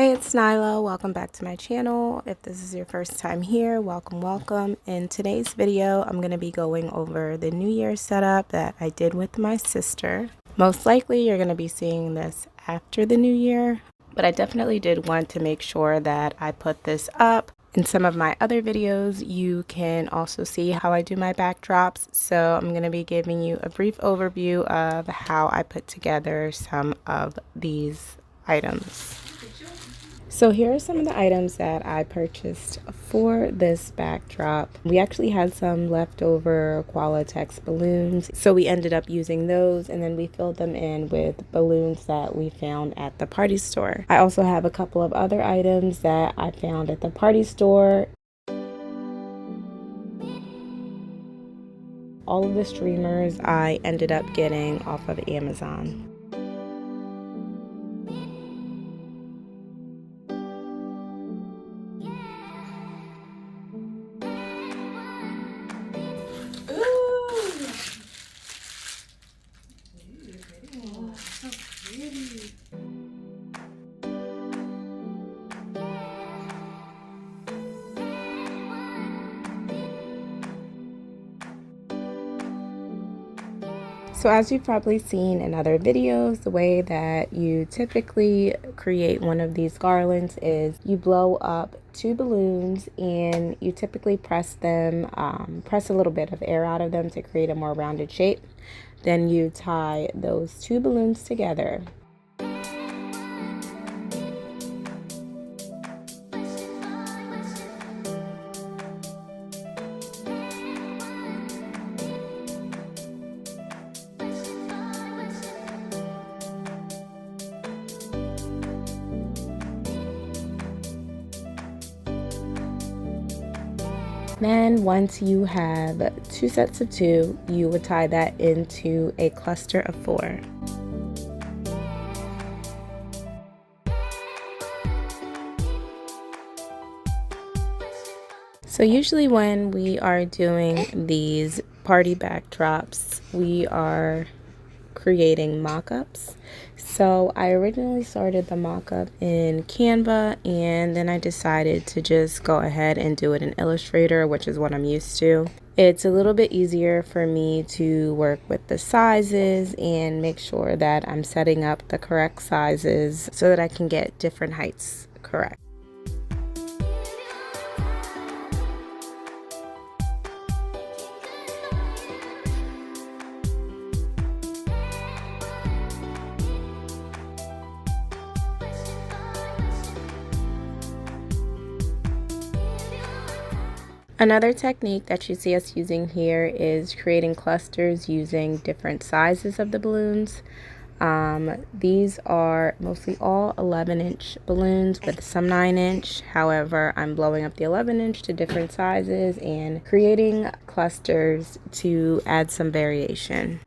Hey, it's Nyla. Welcome back to my channel. If this is your first time here, welcome. In today's video, I'm going to be going over the New Year setup that I did with my sister. Most likely, you're going to be seeing this after the New Year, but I definitely did want to make sure that I put this up. In some of my other videos, you can also see how I do my backdrops. So I'm going to be giving you a brief overview of how I put together some of these items. So here are some of the items that I purchased for this backdrop. We actually had some leftover Qualatex balloons, so we ended up using those, and then we filled them in with balloons that we found at the party store. I also have a couple of other items that I found at the party store. All of the streamers I ended up getting off of Amazon. So as you've probably seen in other videos, the way that you typically create one of these garlands is you blow up 2 balloons and you typically press them, press a little bit of air out of them to create a more rounded shape. Then you tie those 2 balloons together. Then once you have 2 sets of 2, you would tie that into a cluster of 4. So usually when we are doing these party backdrops, we are creating mock-ups. So I originally started the mock-up in Canva, and then I decided to just go ahead and do it in Illustrator, which is what I'm used to. It's a little bit easier for me to work with the sizes and make sure that I'm setting up the correct sizes so that I can get different heights correct. Another technique that you see us using here is creating clusters using different sizes of the balloons. These are mostly all 11-inch balloons with some 9-inch. However, I'm blowing up the 11-inch to different sizes and creating clusters to add some variation.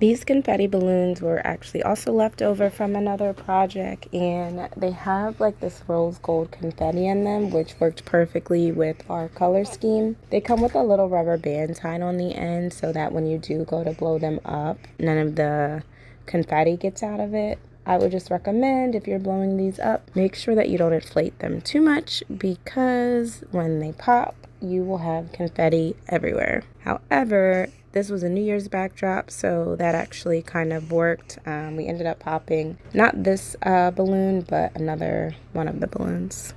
These confetti balloons were actually also left over from another project, and they have like this rose gold confetti in them, which worked perfectly with our color scheme. They come with a little rubber band tied on the end so that when you do go to blow them up, none of the confetti gets out of it. I would just recommend, if you're blowing these up, make sure that you don't inflate them too much, because when they pop, you will have confetti everywhere. However, this was a New Year's backdrop, so that actually kind of worked. We ended up popping not this balloon, but another one of the balloons.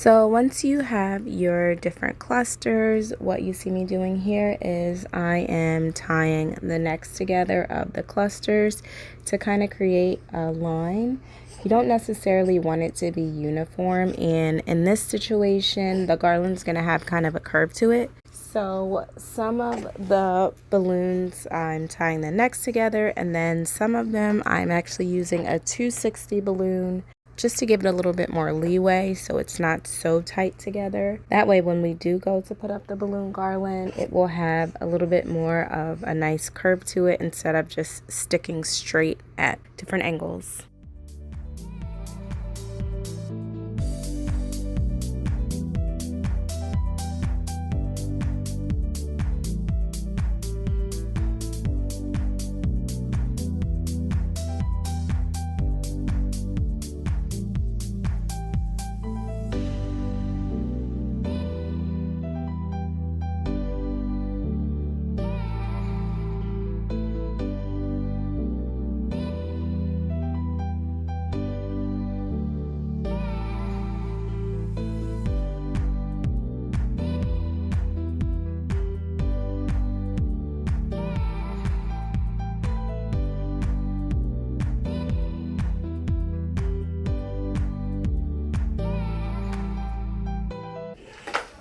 So once you have your different clusters, what you see me doing here is I am tying the necks together of the clusters to kind of create a line. You don't necessarily want it to be uniform, and in this situation, the garland's going to have kind of a curve to it. So some of the balloons I'm tying the necks together, and then some of them I'm actually using a 260 balloon just to give it a little bit more leeway so it's not so tight together. That way when we do go to put up the balloon garland, it will have a little bit more of a nice curve to it instead of just sticking straight at different angles.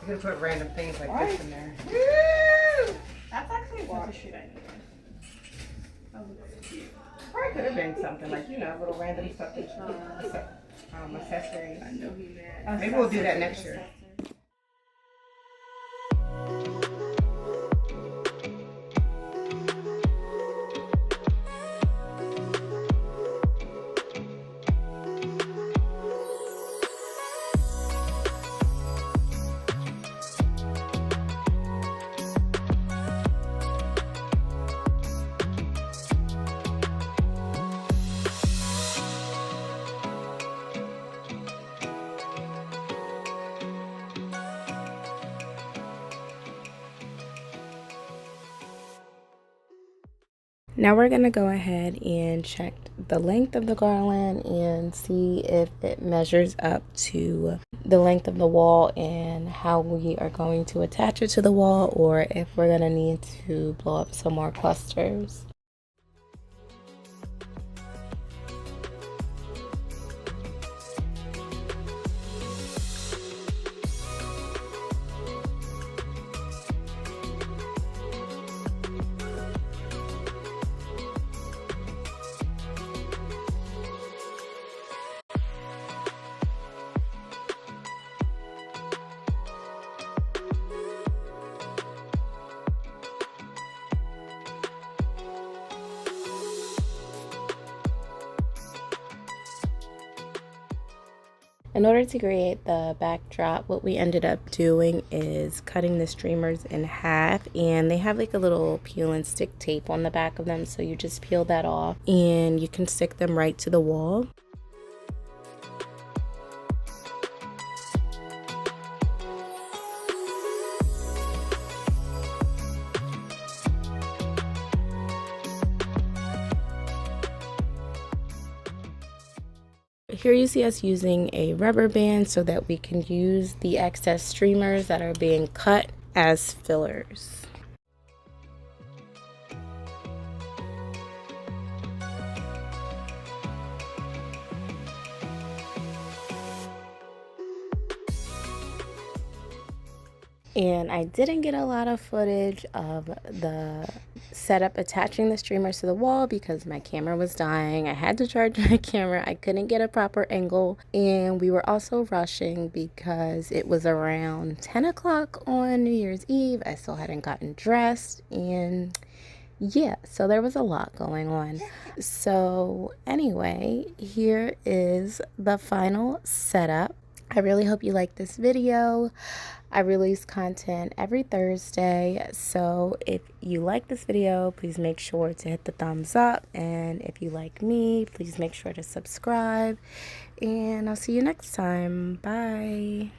You could put random things like this in there. Woo! That's actually a shoot I needed. Probably could have been something like, little random stuff that accessories. I know he mad. Maybe we'll do that next year. Now we're going to go ahead and check the length of the garland and see if it measures up to the length of the wall and how we are going to attach it to the wall, or if we're going to need to blow up some more clusters. In order to create the backdrop, what we ended up doing is cutting the streamers in half, and they have like a little peel and stick tape on the back of them, so you just peel that off and you can stick them right to the wall. Here you see us using a rubber band so that we can use the excess streamers that are being cut as fillers. And I didn't get a lot of footage of the setup attaching the streamers to the wall because my camera was dying. I had to charge my camera. I couldn't get a proper angle. And we were also rushing because it was around 10 o'clock on New Year's Eve. I still hadn't gotten dressed. And yeah, so there was a lot going on. So anyway, here is the final setup. I really hope you like this video. I release content every Thursday, so if you like this video, please make sure to hit the thumbs up, and if you like me, please make sure to subscribe, and I'll see you next time. Bye.